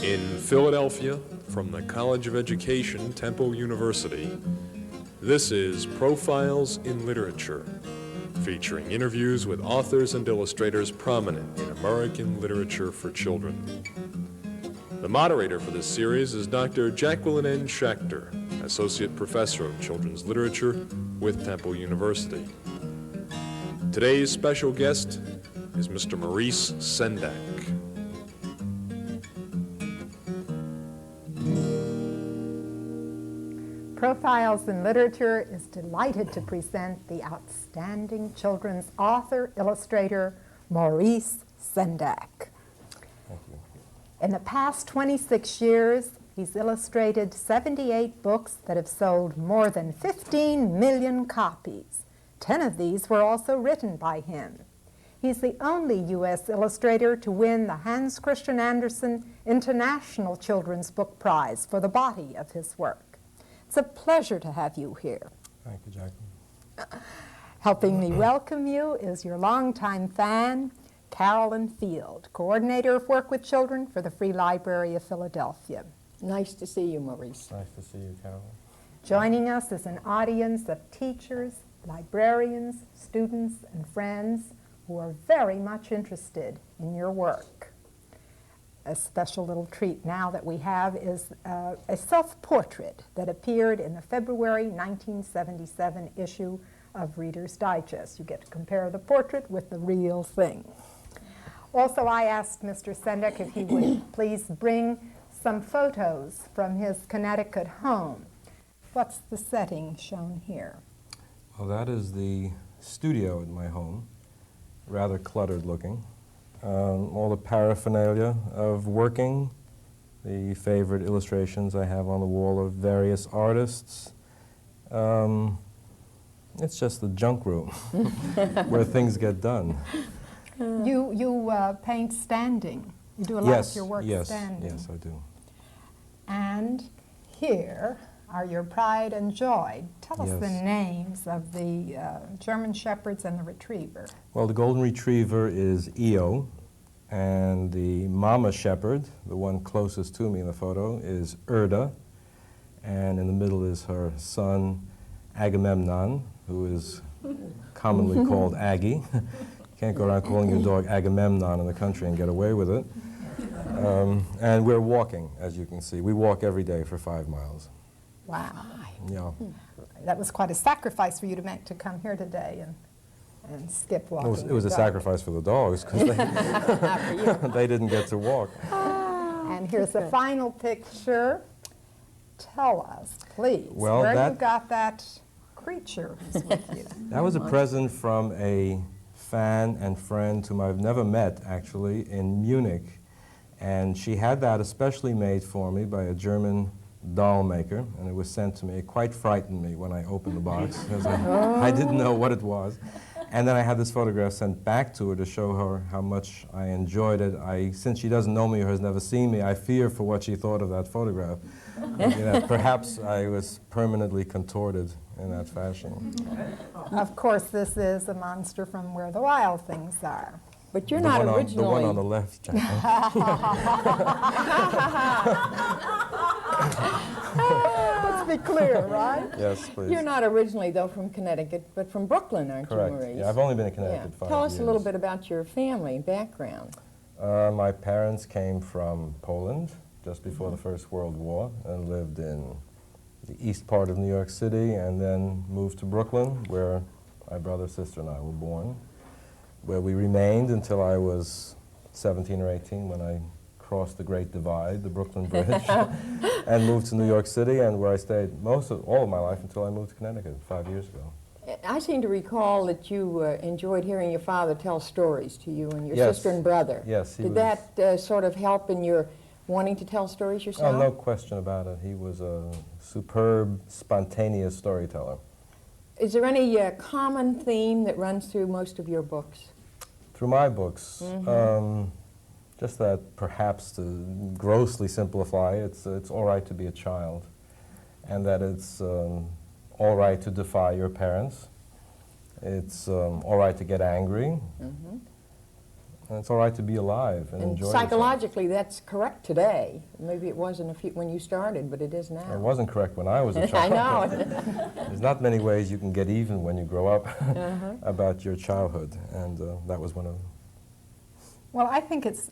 In Philadelphia, from the College of Education, Temple University, this is Profiles in Literature, featuring interviews with authors and illustrators prominent in American literature for children. The moderator for this series is Dr. Jaqueline Shachter, Associate Professor of Children's Literature with Temple University. Today's special guest is Mr. Maurice Sendak. Profiles in Literature is delighted to present the outstanding children's author, illustrator, Maurice Sendak. Thank you. In the past 26 years, he's illustrated 78 books that have sold more than 15 million copies. 10 of these were also written by him. He's the only U.S. illustrator to win the Hans Christian Andersen International Children's Book Prize for the body of his work. It's a pleasure to have you here. Thank you, Jacqueline. Helping me welcome you is your longtime fan, Carolyn Field, Coordinator of Work with Children for the Free Library of Philadelphia. Nice to see you, Maurice. Nice to see you, Carolyn. Joining us is an audience of teachers, librarians, students, and friends who are very much interested in your work. A special little treat now that we have is a self-portrait that appeared in the February 1977 issue of Reader's Digest. You get to compare the portrait with the real thing. Also, I asked Mr. Sendak if he would please bring some photos from his Connecticut home. What's the setting shown here? Well, that is the studio at my home, rather cluttered looking. All the paraphernalia of working, the favorite illustrations I have on the wall of various artists. It's just the junk room where things get done. You paint standing. You do a lot of your work standing. Yes, I do. And here are your pride and joy. Tell us the names of the German Shepherds and the Retriever. Well, the Golden Retriever is Io, and the Mama Shepherd, the one closest to me in the photo, is Erda, and in the middle is her son Agamemnon, who is commonly called Aggie. Can't go around calling your dog Agamemnon in the country and get away with it. And we're walking, as you can see. We walk every day for 5 miles. Wow. Yeah. That was quite a sacrifice for you to make to come here today and skip walking. It was a sacrifice for the dogs because they didn't get to walk. And here's the final picture. Tell us, please, well, where you got that creature with you. That was a present from a fan and friend whom I've never met, actually, in Munich. And she had that especially made for me by a German doll maker, and it was sent to me. It quite frightened me when I opened the box, because I didn't know what it was. And then I had this photograph sent back to her to show her how much I enjoyed it. Since she doesn't know me or has never seen me, I fear for what she thought of that photograph. Perhaps I was permanently contorted in that fashion. Of course, this is a monster from Where the Wild Things Are. But you're not originally... The one on the left, Jacqueline. Let's be clear, right? Yes, please. You're not originally, though, from Connecticut, but from Brooklyn, aren't you, Correct. Maurice? Yeah, I've only been in Connecticut 5 years. Tell us a little bit about your family background. My parents came from Poland just before the First World War and lived in the east part of New York City, and then moved to Brooklyn, where my brother, sister, and I were born, where we remained until I was 17 or 18 when I crossed the Great Divide, the Brooklyn Bridge, and moved to New York City, and where I stayed all of my life until I moved to Connecticut 5 years ago. I seem to recall that you enjoyed hearing your father tell stories to you and your sister and brother. Yes, Did that sort of help in your wanting to tell stories yourself? Oh, no question about it. He was a superb, spontaneous storyteller. Is there any common theme that runs through most of your books? Through my books, just that perhaps to grossly simplify, it's all right to be a child, and that it's all right to defy your parents. It's all right to get angry. And it's all right to be alive and enjoy yourself. Psychologically, that's correct today. Maybe it wasn't when you started, but it is now. It wasn't correct when I was a I child. know. There's not many ways you can get even when you grow up about your childhood, and that was one of them. Well, I think it's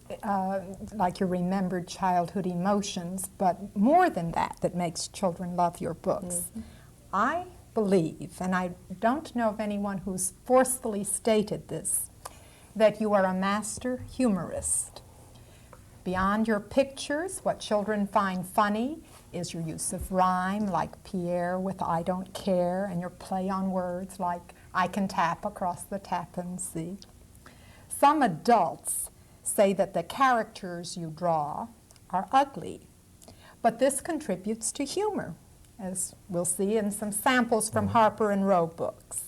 like your remembered childhood emotions, but more than that, that makes children love your books. I believe, and I don't know of anyone who's forcefully stated this, that you are a master humorist. Beyond your pictures, what children find funny is your use of rhyme, like Pierre with I don't care, and your play on words like I can tap across the Tappan Sea. Some adults say that the characters you draw are ugly, but this contributes to humor, as we'll see in some samples from Harper and Row books.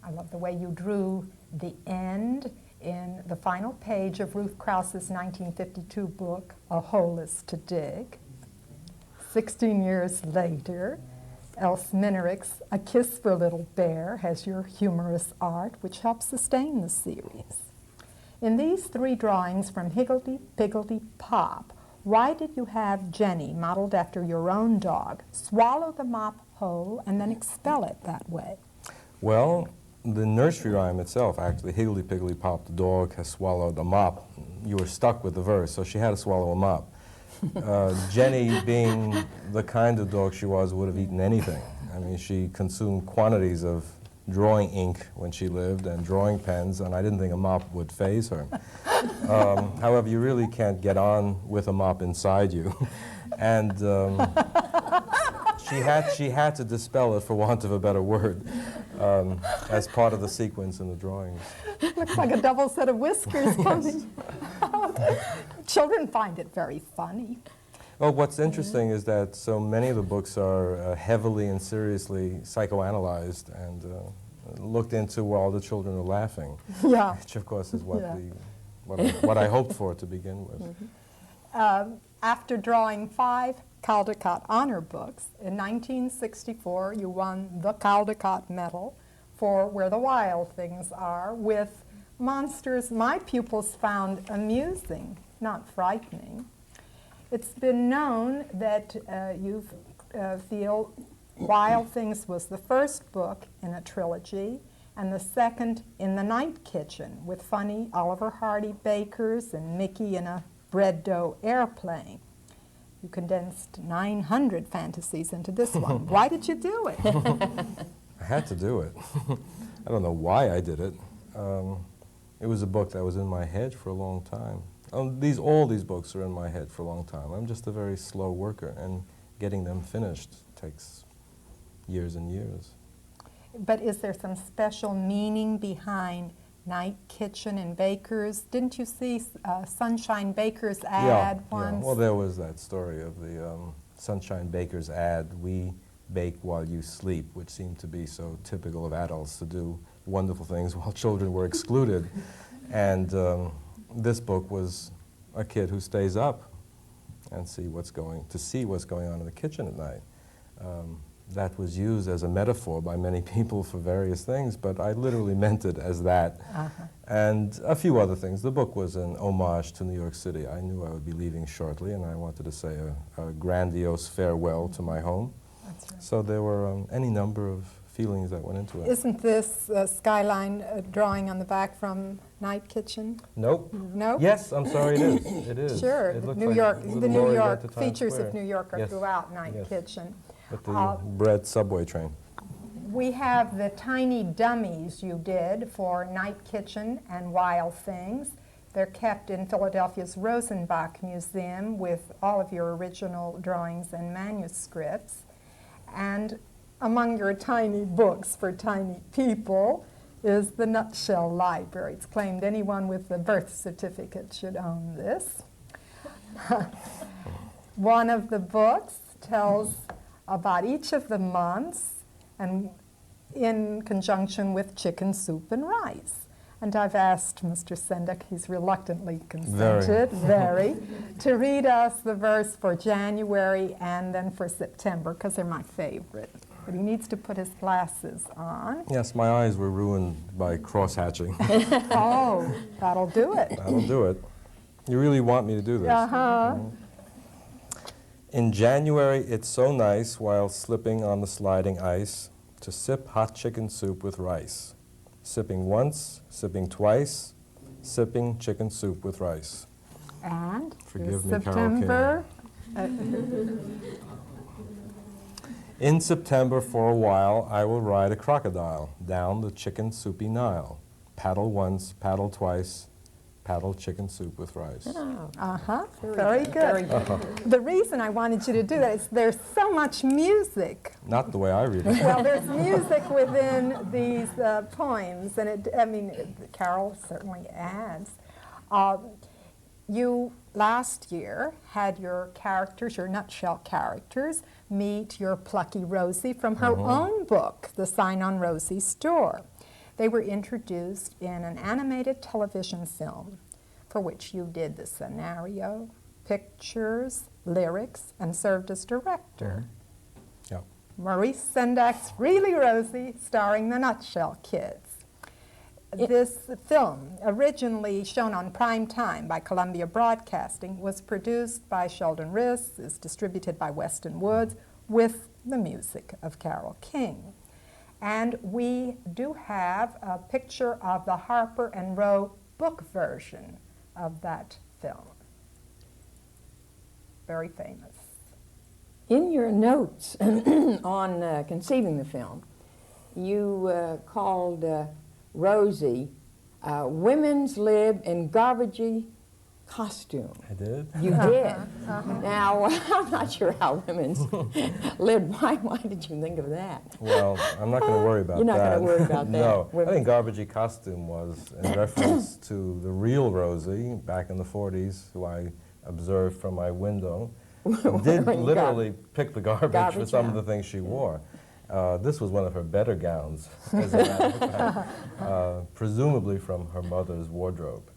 I love the way you drew the end in the final page of Ruth Krause's 1952 book, A Hole is to Dig. 16 years later, Else Minerich's A Kiss for a Little Bear has your humorous art, which helps sustain the series. In these three drawings from Higgledy Piggledy Pop, why did you have Jenny, modeled after your own dog, swallow the mop whole and then expel it that way? Well, the nursery rhyme itself, actually, Higgledy Piggledy Pop, the dog has swallowed a mop. You were stuck with the verse, so she had to swallow a mop. Jenny, being the kind of dog she was, would have eaten anything. I mean, she consumed quantities of drawing ink when she lived and drawing pens, and I didn't think a mop would faze her. However, you really can't get on with a mop inside you. And she had to dispel it, for want of a better word, as part of the sequence in the drawings. Looks like a double set of whiskers coming out. Children find it very funny. Well, what's interesting is that so many of the books are heavily and seriously psychoanalyzed and looked into while the children are laughing. Yeah. Which, of course, is what, Yeah. what I hoped for to begin with. After drawing 5 Caldecott Honor books, in 1964 you won the Caldecott Medal for Where the Wild Things Are, with monsters my pupils found amusing, not frightening. It's been known that you feel Wild Things was the first book in a trilogy and the second in the Night Kitchen, with funny Oliver Hardy bakers and Mickey in a bread dough airplane. You condensed 900 fantasies into this one. Why did you do it? I had to do it. I don't know why I did it. It was a book that was in my head for a long time. All these books are in my head for a long time. I'm just a very slow worker, and getting them finished takes years and years. But is there some special meaning behind Night Kitchen and Bakers? Didn't you see Sunshine Bakers ad once? Yeah. Well, there was that story of the Sunshine Bakers ad, "We bake while you sleep," which seemed to be so typical of adults to do wonderful things while children were excluded. And this book was a kid who stays up and see what's going on in the kitchen at night. That was used as a metaphor by many people for various things, but I literally meant it as that. And a few other things. The book was an homage to New York City. I knew I would be leaving shortly, and I wanted to say a grandiose farewell to my home. That's right. So there were any number of feelings that went into it. Isn't this skyline drawing on the back from Night Kitchen? Nope. No? Yes, I'm sorry, it is. It is. Sure. It looks New like York, Little the New Lori York went to Times features Square. of New York are Yes. throughout Night Yes. Kitchen. With the bread subway train. We have the tiny dummies you did for Night Kitchen and Wild Things. They're kept in Philadelphia's Rosenbach Museum with all of your original drawings and manuscripts. And among your tiny books for tiny people is the Nutshell Library. It's claimed anyone with a birth certificate should own this. One of the books tells about each of the months and in conjunction with chicken soup and rice. And I've asked Mr. Sendak, he's reluctantly consented, to read us the verse for January and then for September, because they're my favorite. but he needs to put his glasses on. Yes, my eyes were ruined by cross-hatching. Oh, that'll do it. That'll do it. You really want me to do this? Uh-huh. In January, it's so nice while slipping on the sliding ice to sip hot chicken soup with rice. Sipping once, sipping twice, sipping chicken soup with rice. And Forgive me, September. In September, for a while, I will ride a crocodile down the chicken soupy Nile. Paddle once, paddle twice, paddle chicken soup with rice. Oh, Uh-huh, very good. very good. The reason I wanted you to do that is there's so much music. Not the way I read it. Well, there's music within these poems, and Carol certainly adds. You, last year, had your characters, your nutshell characters, meet your plucky Rosie from her own book, The Sign on Rosie's Door. They were introduced in an animated television film for which you did the scenario, pictures, lyrics, and served as director. Yeah. Maurice Sendak's Really Rosie, starring the Nutshell Kids. This film, originally shown on prime time by Columbia Broadcasting, was produced by Sheldon Riss, is distributed by Weston Woods, with the music of Carole King. And we do have a picture of the Harper and Row book version of that film. Very famous. In your notes on conceiving the film, you called Rosie Women's Lib in Garbagey Costume. I did? You did. Now, I'm not sure how women's lived. Why did you think of that? Well, I'm not going to worry about that. You're not going to worry about that. No. I Women- think Garbagey Costume was in reference to the real Rosie back in the 40s, who I observed from my window. Did Wearing literally pick the garbage for garbage some out. of the things she wore. This was one of her better gowns, as a matter of fact, presumably from her mother's wardrobe.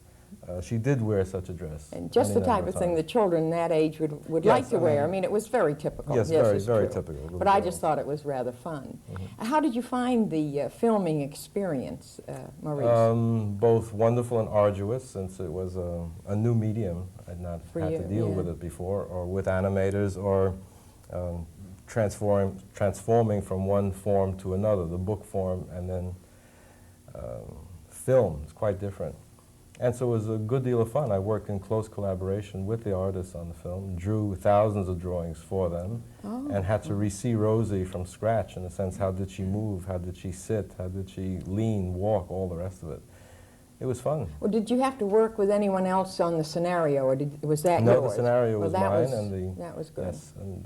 She did wear such a dress. And just any the number type of thing times. that children that age would Yes, like to I wear. I mean- mean, it was very typical. Yes, it's very true. typical. Little But I girl. just thought it was rather fun. How did you find the filming experience, Maurice? Both wonderful and arduous, since it was a new medium. I'd not For had you, to deal yeah. with it before, or with animators, or transforming from one form to another, the book form, and then film. It's quite different. And so it was a good deal of fun. I worked in close collaboration with the artists on the film, drew thousands of drawings for them, and had to re-see Rosie from scratch, in a sense. How did she move? How did she sit? How did she lean, walk, all the rest of it? It was fun. Well, did you have to work with anyone else on the scenario, or was that No, yours? the scenario was that mine, was, and that was good. yes, and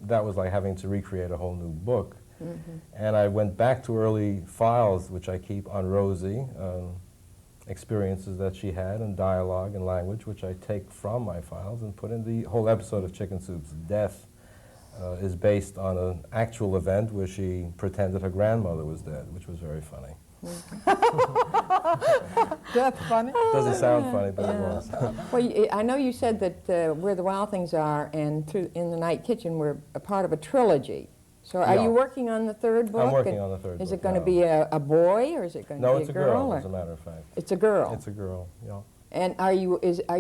that was like having to recreate a whole new book. And I went back to early files, which I keep on Rosie, experiences that she had, and dialogue and language, which I take from my files and put in. The whole episode of Chicken Soup's death is based on an actual event where she pretended her grandmother was dead, which was very funny. That's funny. Doesn't sound funny, but it was. Well, I know you said that Where the Wild Things Are and In the Night Kitchen were a part of a trilogy. So are Yeah. you working on the third book? I'm working And on the third Is book it going to now. be a boy, or is it going to No, be it's a a girl? girl, or- as a matter of fact. It's a girl. It's a girl, yeah. And are you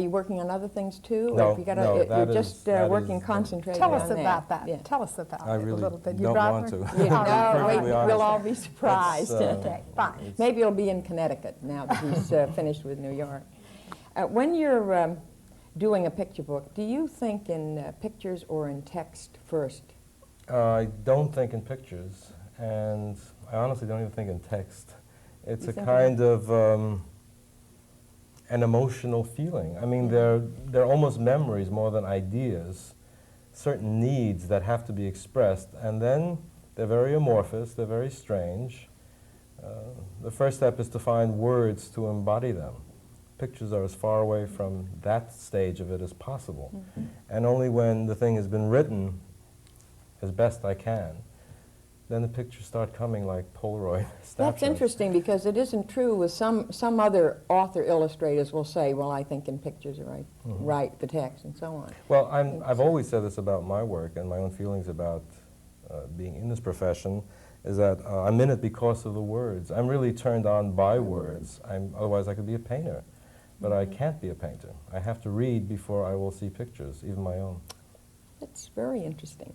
working on other things too? No, Or if you no, you're that just is- that working, is- concentrating Tell on us that. about that. Yeah. Tell us about I it really a little bit. don't rather? want to. Yeah, All right, no, perfectly wait, honest. we'll all be surprised. Okay, fine. Maybe he'll be in Connecticut now that he's finished with New York. When you're doing a picture book, do you think in pictures or in text first? I don't think in pictures, and I honestly don't even think in text. It's You a think kind of an emotional feeling. I mean, they're almost memories more than ideas, certain needs that have to be expressed, and then they're very amorphous, they're very strange. The first step is to find words to embody them. Pictures are as far away from that stage of it as possible. And only when the thing has been written as best I can, then the pictures start coming like Polaroid snapshots. That's interesting, because it isn't true with some other author illustrators will say, well, I think in pictures, right, write the text and so on. Well, I've always said this about my work and my own feelings about being in this profession, is that I'm in it because of the words. I'm really turned on by words. Otherwise I could be a painter, but I can't be a painter. I have to read before I will see pictures, even my own. That's very interesting.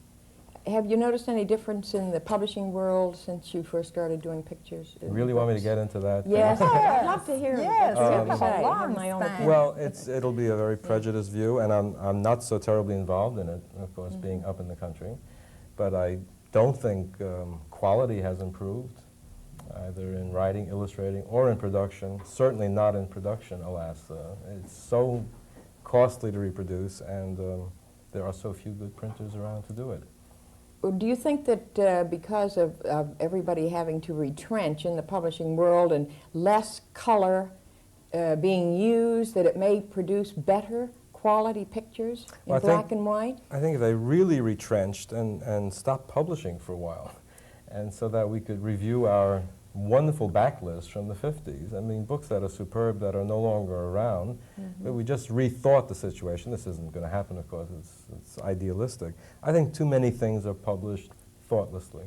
Have you noticed any difference in the publishing world since you first started doing pictures? You really want me to get into that? Yes, I'd love to hear Yes, what you you have to have a say. I have long my own span. opinion. Well, it'll be a very prejudiced view, and I'm not so terribly involved in it, of course, being up in the country. But I don't think quality has improved, either in writing, illustrating, or in production. Certainly not in production, alas. It's so costly to reproduce, and there are so few good printers around to do it. Do you think that because of everybody having to retrench in the publishing world and less color being used, that it may produce better quality pictures in Well, black and white? I think if they really retrenched and stopped publishing for a while, and so that we could review our wonderful backlist from the 50s. I mean, books that are superb that are no longer around. But we just rethought the situation. This isn't going to happen, of course. It's idealistic. I think too many things are published thoughtlessly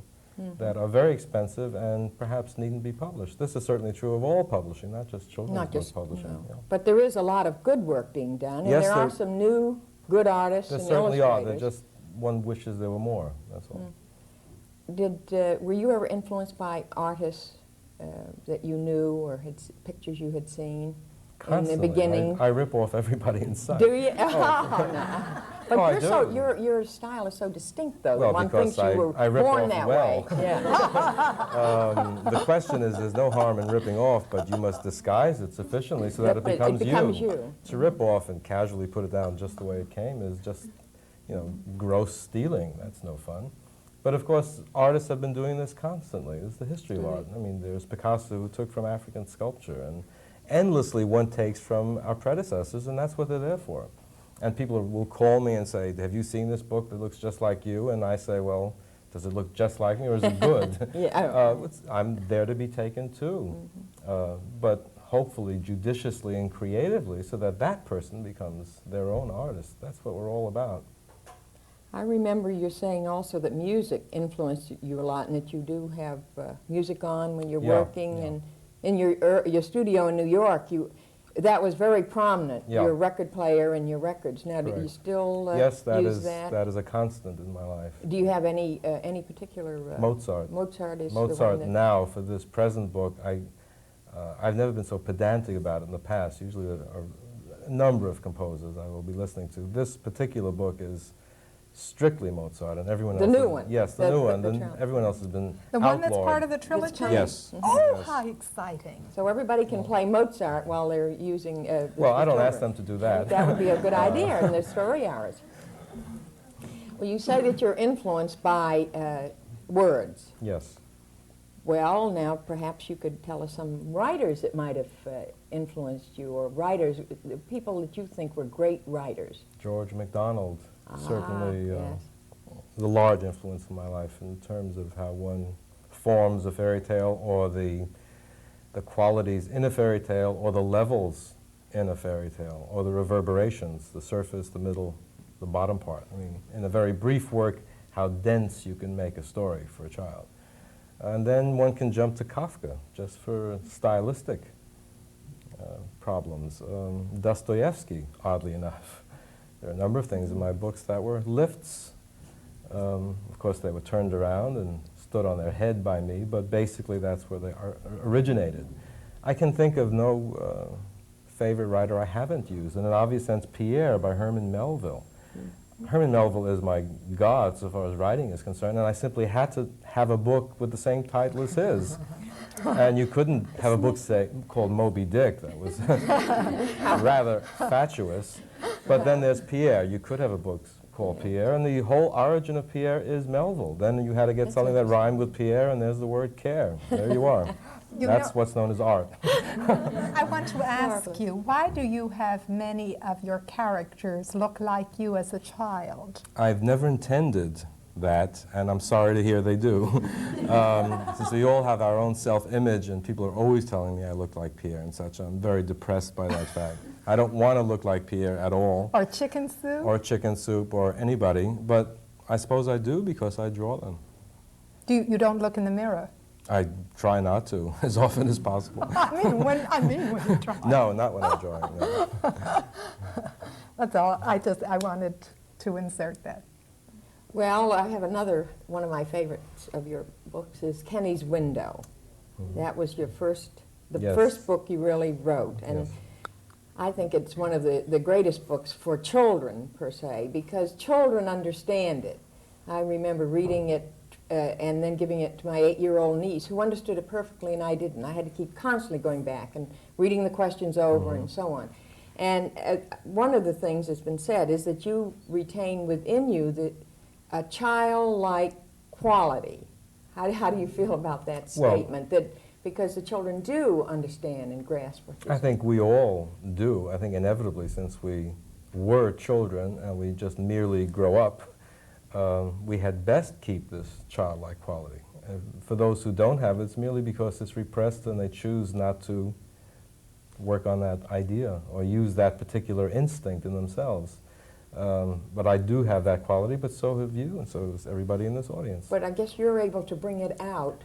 that are very expensive and perhaps needn't be published. This is certainly true of all publishing, not just children's Not book just publishing. no. You know. But there is a lot of good work being done, and Yes, there are there- some new good artists There and certainly are. illustrators. They're just, one wishes there were more, that's all. Were you ever influenced by artists that you knew or pictures you had seen Constantly. in the beginning? I rip off everybody in sight. Do you? Oh, no. But Oh, I you're so, do. your style is so distinct, though. Well, that one because thinks you were I rip born off that well. way. Yeah. The question is, there's no harm in ripping off, but you must disguise it sufficiently so that it But it becomes, becomes you. To rip off and casually put it down just the way it came is just, gross stealing. That's no fun. But of course, artists have been doing this constantly. It's the history of art. I mean, there's Picasso who took from African sculpture, and endlessly one takes from our predecessors, and that's what they're there for. And people will call me and say, have you seen this book that looks just like you? And I say, well, does it look just like me or is it good? I'm there to be taken too. But hopefully judiciously and creatively so that that person becomes their own artist. That's what we're all about. I remember you saying also that music influenced you a lot, and that you do have music on when you're Yeah, working, yeah. and in your studio in New York, that was very prominent. Yeah. Your record player and your records. Now, do you Correct. still Yes, use that? that is a constant in my life. Do you have any particular? Mozart. Mozart is Mozart the one that, now, for this present book, I've never been so pedantic about it in the past. Usually there are a number of composers I will be listening to. This particular book is strictly Mozart, and everyone The else... new one. Yes, the new one. the Then trilogy. everyone else has been The one that's outlawed. part of the trilogy? Yes. Oh, Yes. how exciting. So everybody can play Mozart while they're using. Well, I don't the ask children. them to do that. That would be a good idea in the story hours. Well, you say that you're influenced by words. Yes. Well, now perhaps you could tell us some writers that might have influenced you, or writers, people that you think were great writers. George MacDonald, certainly yes. the large influence in my life in terms of how one forms a fairy tale, or the qualities in a fairy tale, or the levels in a fairy tale, or the reverberations, the surface, the middle, the bottom part. I mean, in a very brief work, how dense you can make a story for a child. And then one can jump to Kafka, just for stylistic problems. Dostoevsky, oddly enough. There are a number of things in my books that were lifts. Of course, they were turned around and stood on their head by me, but basically that's where they originated. I can think of no favorite writer I haven't used. In an obvious sense, Pierre by Herman Melville. Herman Melville is my god so far as writing is concerned, and I simply had to have a book with the same title as his. And you couldn't have a book called Moby Dick. That was rather fatuous. But then there's Pierre. You could have a book called Pierre, and the whole origin of Pierre is Melville. Then you had to get something that rhymed with Pierre, and there's the word care. There you are. That's what's known as art. I want to ask you, why do you have many of your characters look like you as a child? I've never intended that, and I'm sorry to hear they do. Since we all have our own self-image, and people are always telling me I look like Pierre and such, I'm very depressed by that fact. I don't want to look like Pierre at all. Or Chicken Soup? Or Chicken Soup, or anybody, but I suppose I do because I draw them. You don't look in the mirror? I try not to, as often as possible. I mean when you try. No, not when I'm drawing. No. That's all. I wanted to insert that. Well, I have another one of my favorites of your books is Kenny's Window. That was your first, the Yes. first book you really wrote, and Yes. I think it's one of the greatest books for children, per se, because children understand it. I remember reading it and then giving it to my 8-year-old niece, who understood it perfectly and I didn't. I had to keep constantly going back and reading the questions over and so on. And one of the things that's been said is that you retain within you a childlike quality. How do you feel about that statement? That because the children do understand and grasp what you're I think we all do. I think inevitably, since we were children and we just merely grow up, we had best keep this childlike quality. For those who don't have it, it's merely because it's repressed and they choose not to work on that idea or use that particular instinct in themselves. But I do have that quality, but so have you, and so does everybody in this audience. But I guess you're able to bring it out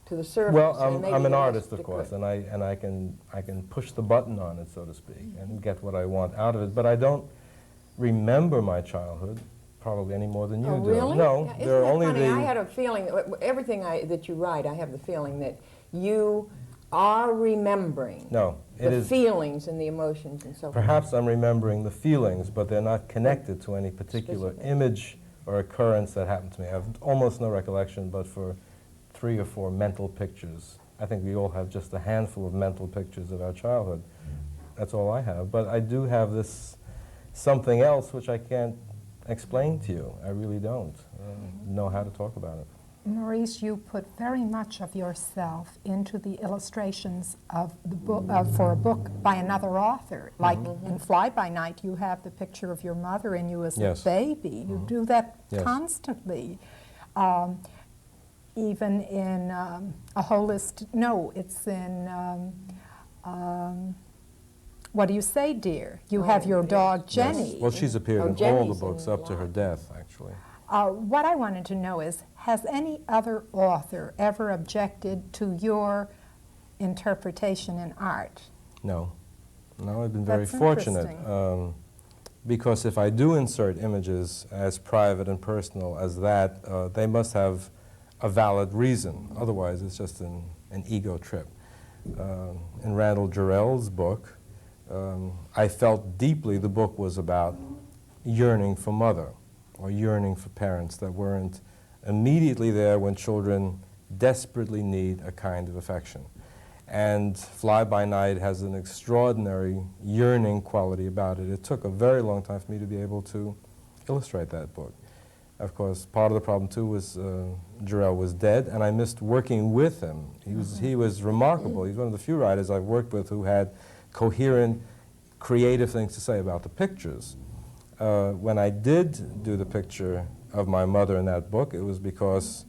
to the surface. Well, and maybe I'm an the artist, rest of course, could. and I can push the button on it, so to speak, and get what I want out of it. But I don't remember my childhood probably any more than you Oh, do. really? No, Yeah, isn't there are that only funny? the. I had a feeling that everything that you write, I have the feeling that you are remembering No, it the is. feelings and the emotions and so forth. Perhaps I'm remembering the feelings, but they're not connected to any particular Specific. image or occurrence that happened to me. I have almost no recollection, but for 3 or 4 mental pictures. I think we all have just a handful of mental pictures of our childhood. That's all I have. But I do have this something else which I can't explain to you. I really don't know how to talk about it. Maurice, you put very much of yourself into the illustrations of the book for a book by another author. Like in Fly By Night, you have the picture of your mother and you as Yes. a baby. You do that Yes. constantly. Even in a holistic, no, it's in, what do you say, dear? You have your dog, Jenny. Yes. Well, she's appeared Oh, in all Jenny's the books in a up to her lot. death, actually. What I wanted to know is, has any other author ever objected to your interpretation in art? No. No, I've been very That's fortunate. interesting. Because if I do insert images as private and personal as that, they must have a valid reason. Otherwise, it's just an ego trip. In Randall Jarrell's book, I felt deeply the book was about yearning for mother, or yearning for parents that weren't immediately there when children desperately need a kind of affection. And Fly By Night has an extraordinary yearning quality about it. It took a very long time for me to be able to illustrate that book. Of course, part of the problem too was Jarrell was dead, and I missed working with him. He was remarkable. He's one of the few writers I've worked with who had coherent, creative things to say about the pictures. When I did do the picture of my mother in that book, it was because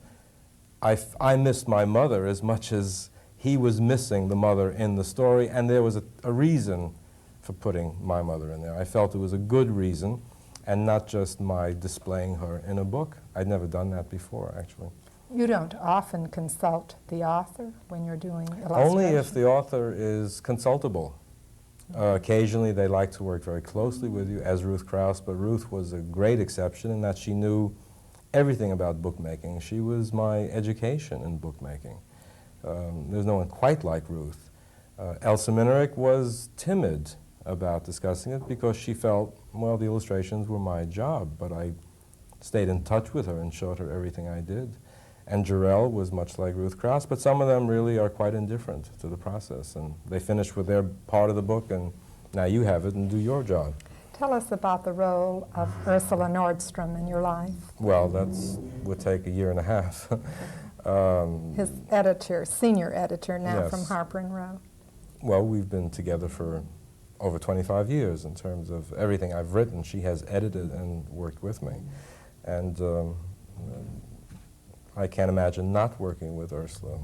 I missed my mother as much as he was missing the mother in the story, and there was a reason for putting my mother in there. I felt it was a good reason, and not just my displaying her in a book. I'd never done that before, actually. You don't often consult the author when you're doing illustrations? Only if the author is consultable. Occasionally they like to work very closely with you, as Ruth Krauss, but Ruth was a great exception in that she knew everything about bookmaking. She was my education in bookmaking. There's no one quite like Ruth. Elsa Minerick was timid about discussing it because she felt, well, the illustrations were my job, but I stayed in touch with her and showed her everything I did. And Jarrell was much like Ruth Krauss, but some of them really are quite indifferent to the process, and they finish with their part of the book, and now you have it and do your job. Tell us about the role of Ursula Nordstrom in your life. Well, that would take a year and a half. His editor, senior editor now Yes. from Harper & Row. Well, we've been together for over 25 years in terms of everything I've written. She has edited and worked with me. And I can't imagine not working with Ursula.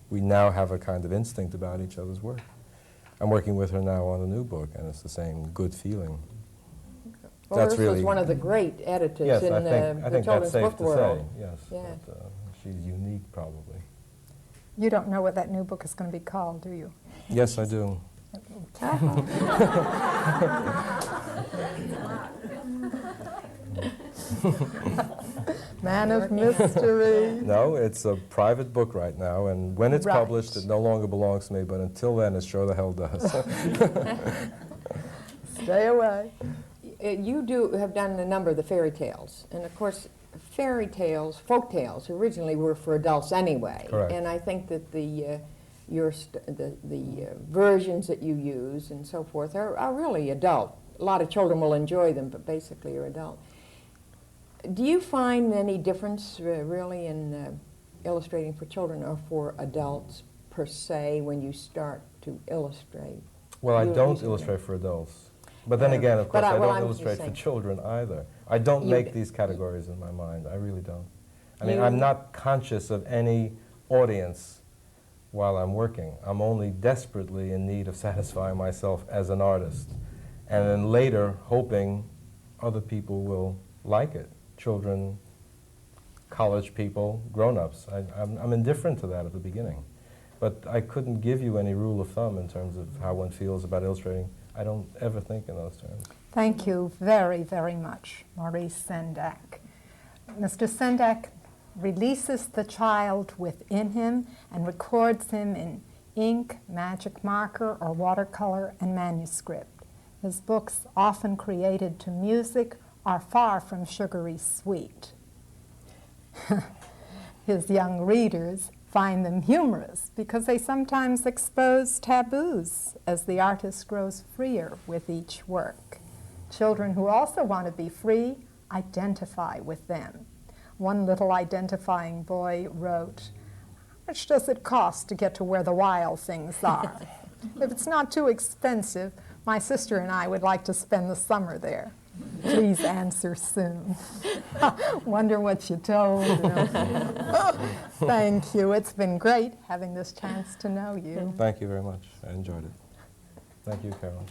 We now have a kind of instinct about each other's work. I'm working with her now on a new book, and it's the same good feeling. Well, That's Ursula's really- one of the great editors Yes, in I the think that's children's safe book to world. say, yes. Yeah. But, She's unique, probably. You don't know what that new book is going to be called, do you? Yes, I do. Man of mystery. No, it's a private book right now, and when it's Right. published, it no longer belongs to me, but until then, it sure the hell does. Stay away. You have done a number of the fairy tales, and of course, fairy tales, folk tales, originally were for adults anyway. Correct. And I think that the versions that you use and so forth are really adult. A lot of children will enjoy them, but basically are adult. Do you find any difference really in illustrating for children or for adults per se when you start to illustrate? Well, I You're don't using illustrate for adults. But then again, of but course, I well, don't I'm illustrate just for saying. children either. I don't You make d- these categories in my mind. I really don't. I mean, You- I'm not conscious of any audience while I'm working. I'm only desperately in need of satisfying myself as an artist. And then later, hoping other people will like it. Children, college people, grown-ups. I'm indifferent to that at the beginning. But I couldn't give you any rule of thumb in terms of how one feels about illustrating. I don't ever think in those terms. Thank you very, very much, Maurice Sendak. Mr. Sendak releases the child within him and records him in ink, magic marker, or watercolor and manuscript. His books, often created to music, are far from sugary sweet. His young readers find them humorous because they sometimes expose taboos as the artist grows freer with each work. Children who also want to be free identify with them. One little identifying boy wrote, "How much does it cost to get to where the wild things are? If it's not too expensive, my sister and I would like to spend the summer there. Please answer soon." Wonder what you told him. Thank you. It's been great having this chance to know you. Thank you very much. I enjoyed it. Thank you, Carol.